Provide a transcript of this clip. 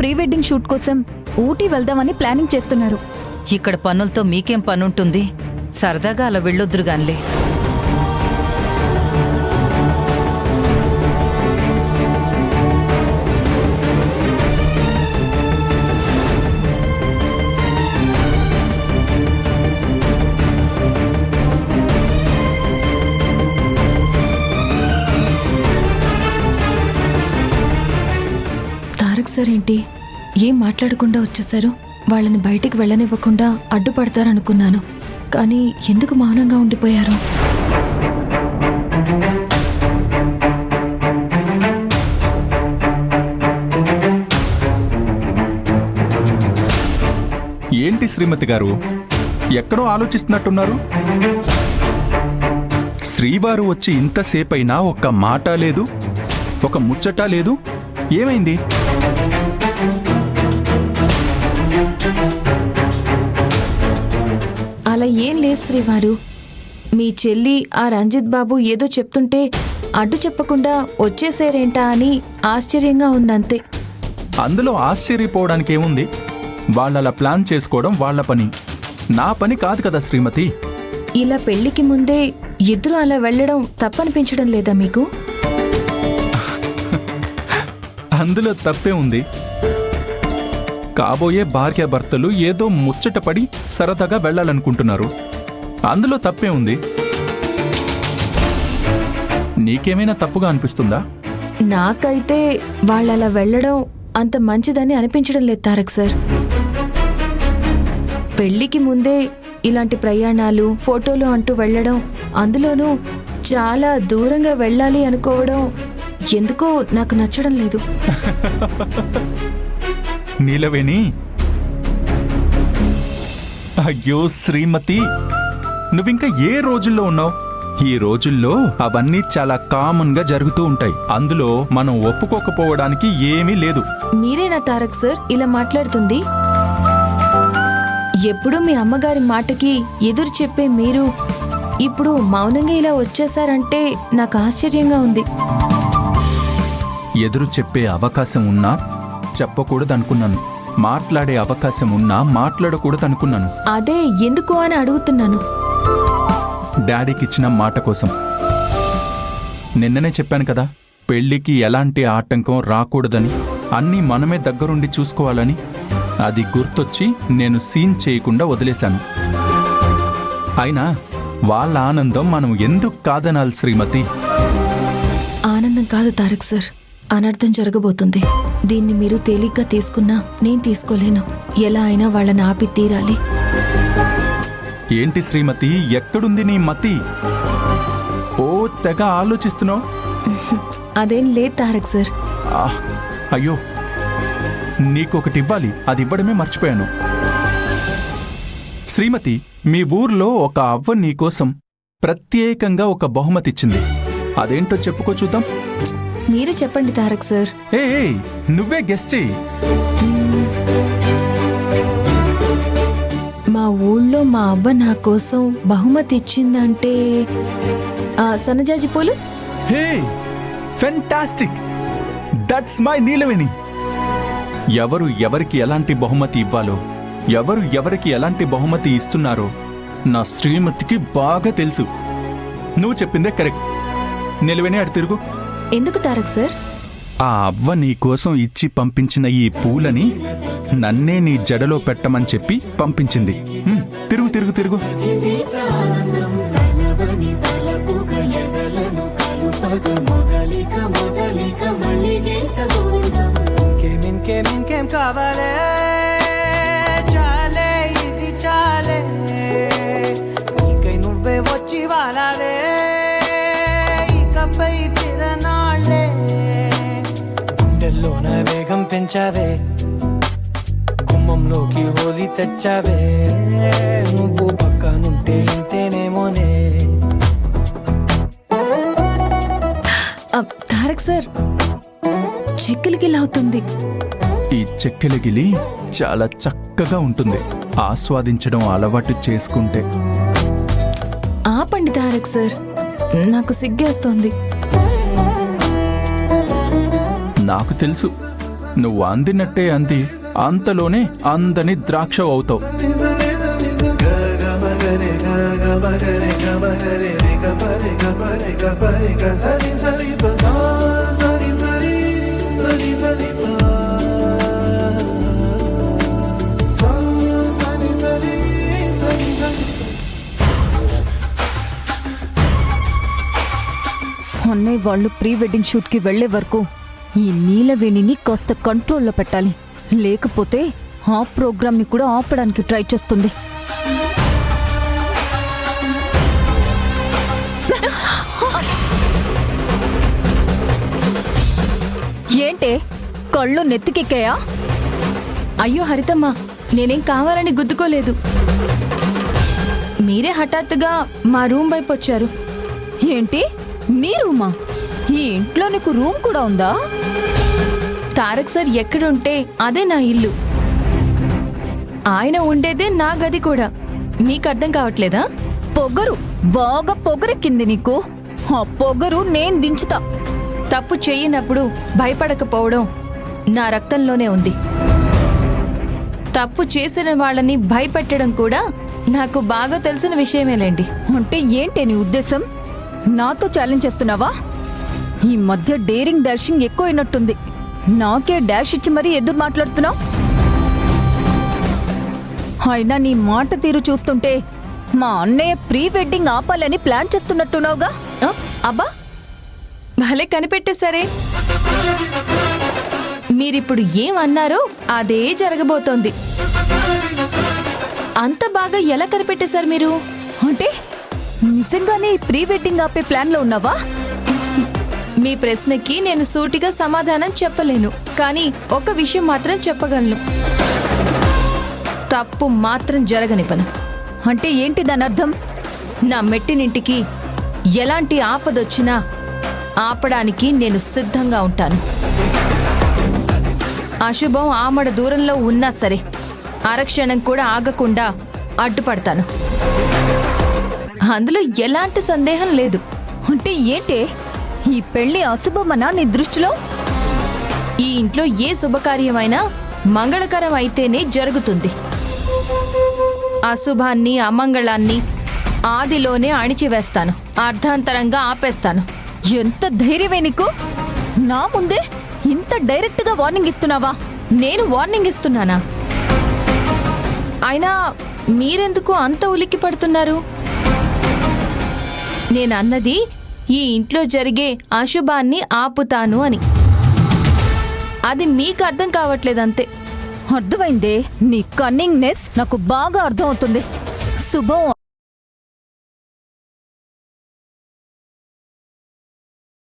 Pre wedding shoot కోసం ఊటీ వెళ్దామని planning చేస్తున్నారు. ఇక్కడ పనులతో మీకేం పనుంటుంది? సరదాగా అలా వెళ్ళొద్దురుగాన్లే. తారక్ సార్ ఏంటి ఏం మాట్లాడకుండా వచ్చేసారు? వాళ్ళని బయటికి వెళ్ళనివ్వకుండా అడ్డుపడతారనుకున్నాను, కానీ ఎందుకు మౌనంగా ఉండిపోయారు? ఏంటి శ్రీమతి గారు, ఎక్కడో ఆలోచిస్తున్నట్టున్నారు? శ్రీవారు వచ్చి ఇంతసేపైనా ఒక్క మాట లేదు, ఒక ముచ్చట లేదు. ఏమైంది? అలా ఏం లేదు శ్రీవారు. మీ చెల్లి ఆ రంజిత్ బాబు ఏదో చెప్తుంటే అడ్డు చెప్పకుండా వచ్చేసేరేంటా అని ఆశ్చర్యంగా ఉందంతే. అందులో ఆశ్చర్యపోవడానికి ఏముంది? వాళ్ళలా ప్లాన్ చేసుకోవడం వాళ్ళ పని, నా పని కాదు కదా శ్రీమతి. ఇలా పెళ్లికి ముందే ఇద్దరు అలా వెళ్ళడం తప్పనిపించడం లేదా మీకు? అందులో తప్పే ఉంది? కాబోయే భార్యాభర్తలు ఏదో ముచ్చటపడి సరదాగా వెళ్ళాలనుకుంటున్నారు, అందులో తప్పే ఉంది? నీకేమైనా తప్పుగా అనిపిస్తుందా? నాకైతే వాళ్ళలా వెళ్ళడం అంత మంచిదని అనిపించడం లేదు తారక్ సార్. పెళ్లికి ముందే ఇలాంటి ప్రయాణాలు, ఫోటోలు అంటూ వెళ్ళడం, అందులోనూ చాలా దూరంగా వెళ్ళాలి అనుకోవడం ఎందుకో నాకు నచ్చడం లేదు. నీలవేణి, అయ్యో శ్రీమతి, నువ్వింకా ఏ రోజుల్లో ఉన్నావు? ఈ రోజుల్లో అవన్నీ చాలా కామన్ గా జరుగుతూ ఉంటాయి, అందులో మనం ఒప్పుకోకపోవడానికి ఏమీ లేదు. మీరేనా తారక్ సార్ ఇలా మాట్లాడుతుంది? ఎప్పుడు మీ అమ్మగారి మాటకి ఎదురు చెప్పే మీరు ఇప్పుడు మౌనంగా ఇలా వచ్చేసారంటే నాకు ఆశ్చర్యంగా ఉంది. ఎదురు చెప్పే అవకాశం ఉన్నా చెప్పకూడదనుకున్నాను, మాట్లాడే అవకాశం ఉన్నా మాట్లాడకూడదనుకున్నాను. అదే ఎందుకు అని అడుగుతున్నాను. డాడీకిచ్చిన మాట కోసం. నిన్ననే చెప్పాను కదా, పెళ్లికి ఎలాంటి ఆటంకం రాకూడదని, అన్నీ మనమే దగ్గరుండి చూసుకోవాలని. అది గుర్తొచ్చి నేను సీన్ చేయకుండా వదిలేశాను. అయినా వాళ్ళ ఆనందం మనం ఎందుకు కాదనాలి శ్రీమతి? ఆనందం కాదు తారక్ సార్, అనర్థం జరగబోతుంది. దీన్ని మీరు తేలిగ్గా తీసుకున్నా నేను తీసుకోలేను. ఎలా అయినా వాళ్ళని ఆపి తీరాలి. ఏంటి శ్రీమతి, ఎక్కడుంది నీ మతి? ఓ తెగ ఆలోచిస్తున్నావు. అదేం లేదు తారక్ సార్. అయ్యో, నీకొకటి ఇవ్వాలి, అది ఇవ్వడమే మర్చిపోయాను. శ్రీమతి, మీ ఊర్లో ఒక అవ్వ నీకోసం ప్రత్యేకంగా ఒక బహుమతిచ్చింది. అదేంటో చెప్పుకో చూద్దాం. మీరే చెప్పండి తారక్ సార్. ఏ నువ్వే గెస్ చెయ్యి. మా ఊళ్ళో మా అవ్వ నా కోసం బహుమతి ఇచ్చిందంటే సన్నజాజి పూలు. హే, ఫెంటాస్టిక్! దట్స్ మై నీలవేణి. ఎవరు ఎవరికి ఎలాంటి బహుమతి ఇవ్వాలో, ఎవరు ఎవరికి ఎలాంటి బహుమతి ఇస్తున్నారో నా శ్రీమతికి బాగా తెలుసు. నువ్వు చెప్పిందే కరెక్ట్. నీలవేణి, అటు తిరుగు. ఎందుకు తారక్ సార్? ఆ అవ్వ నీకోసం ఇచ్చి పంపించిన ఈ పూలని నన్నే నీ జడలో పెట్టమని చెప్పి పంపించింది. తిరుగు తిరుగు తిరుగు. కావాలే చాలే, ఇది చాలే, నీకై నువ్వే వచ్చి వాలాలే, ఇకపై తిరనాళ్లే, గుండెల్లోన వేగం పెంచావే, గుమ్మంలోకి హోలీ తెచ్చావే, నువ్వు పక్కనుంటే ఇంతేనేమోనే. తారక్ సార్, చెక్కలిగిలా అవుతుంది. ఈ చెక్కెలగిలి చాలా చక్కగా ఉంటుంది, ఆస్వాదించడం అలవాటు చేసుకుంటే. ఆపండి తారక్ సార్, నాకు సిగ్గేస్తోంది. నాకు తెలుసు నువ్వు అందినట్టే అంది అంతలోనే అందని ద్రాక్ష అవుతావు. అన్నయ్య వాళ్ళు ప్రీ వెడ్డింగ్ షూట్ కి వెళ్లే వరకు ఈ నీలవేణిని కాస్త కంట్రోల్లో పెట్టాలి. లేకపోతే ఆ ప్రోగ్రామ్ ని కూడా ఆపడానికి ట్రై చేస్తుంది. ఏంటే కళ్ళు నెత్తికెక్కాయా? అయ్యో హరితమ్మ, నేనేం కావాలని గుద్దుకోలేదు. మీరే హఠాత్తుగా మా రూమ్ వైపు వచ్చారు. ఏంటి నీ రూమా? ఈ ఇంట్లో నీకు రూమ్ కూడా ఉందా? తారక్ సార్ ఎక్కడుంటే అదే నా ఇల్లు. ఆయన ఉండేదే నా గది కూడా. మీకు అర్థం కావట్లేదా? పొగరు, బాగా పొగరెక్కింది నీకు. ఆ పొగరు నేను దించుతా. తప్పు చేయనప్పుడు భయపడకపోవడం నా రక్తంలోనే ఉంది. తప్పు చేసిన వాళ్ళని భయపెట్టడం కూడా నాకు బాగా తెలిసిన విషయమేలేండి. అంటే ఏంటే నీ ఉద్దేశం? నాతో ఛాలెంజ్ చేస్తున్నావా? ఈ మధ్య డేరింగ్ డాషింగ్ ఎక్కువైనట్టుంది. నాకే డాష్ ఇచ్చి మరీ ఎదురు మాట్లాడుతున్నావు. అయినా నీ మాట తీరు చూస్తుంటే మా అన్నయ్య ప్రీ వెడ్డింగ్ ఆపాలని ప్లాన్ చేస్తున్నట్టున్నావుగా. ఆ, అబ్బా భలే కనిపెట్టేసరే. మీరిప్పుడు ఏమన్నారో అదే జరగబోతోంది. అంత బాగా ఎలా కనిపెట్టేశారు మీరు? అంటే నిజంగానే ఈ ప్రీ వెడ్డింగ్ ఆపే ప్లాన్ లో ఉన్నావా? మీ ప్రశ్నకి నేను సూటిగా సమాధానం చెప్పలేను, కానీ ఒక విషయం మాత్రం చెప్పగలను. తప్పు మాత్రం జరగనివ్వను. అంటే ఏంటి దాని అర్థం? నా మెట్టినింటికి ఎలాంటి ఆపదొచ్చినా ఆపడానికి నేను సిద్ధంగా ఉంటాను. అశుభం ఆమడ దూరంలో ఉన్నా సరే అరక్షణం కూడా ఆగకుండా అడ్డుపడతాను. అందులో ఎలాంటి సందేహం లేదు. అంటే ఏంటే ఈ పెళ్లి అశుభమనా నీ దృష్టిలో? ఈ ఇంట్లో ఏ శుభకార్యమైనా మంగళకరం అయితేనే జరుగుతుంది. అశుభాన్ని అమంగళాన్ని ఆదిలోనే అణిచివేస్తాను, అర్ధాంతరంగా ఆపేస్తాను. ఎంత ధైర్యమే నీకు? నా ముందే ఇంత డైరెక్ట్ గా వార్నింగ్ ఇస్తున్నావా? నేను వార్నింగ్ ఇస్తున్నానా? అయినా మీరెందుకు అంత ఉలిక్కి పడుతున్నారు? నేనన్నది ఈ ఇంట్లో జరిగే అశుభాన్ని ఆపుతాను అని. అది మీకు అర్థం కావట్లేదంతే. అర్థమైందే. నీ కన్నింగ్నెస్ నాకు బాగా అర్థమవుతుంది. శుభం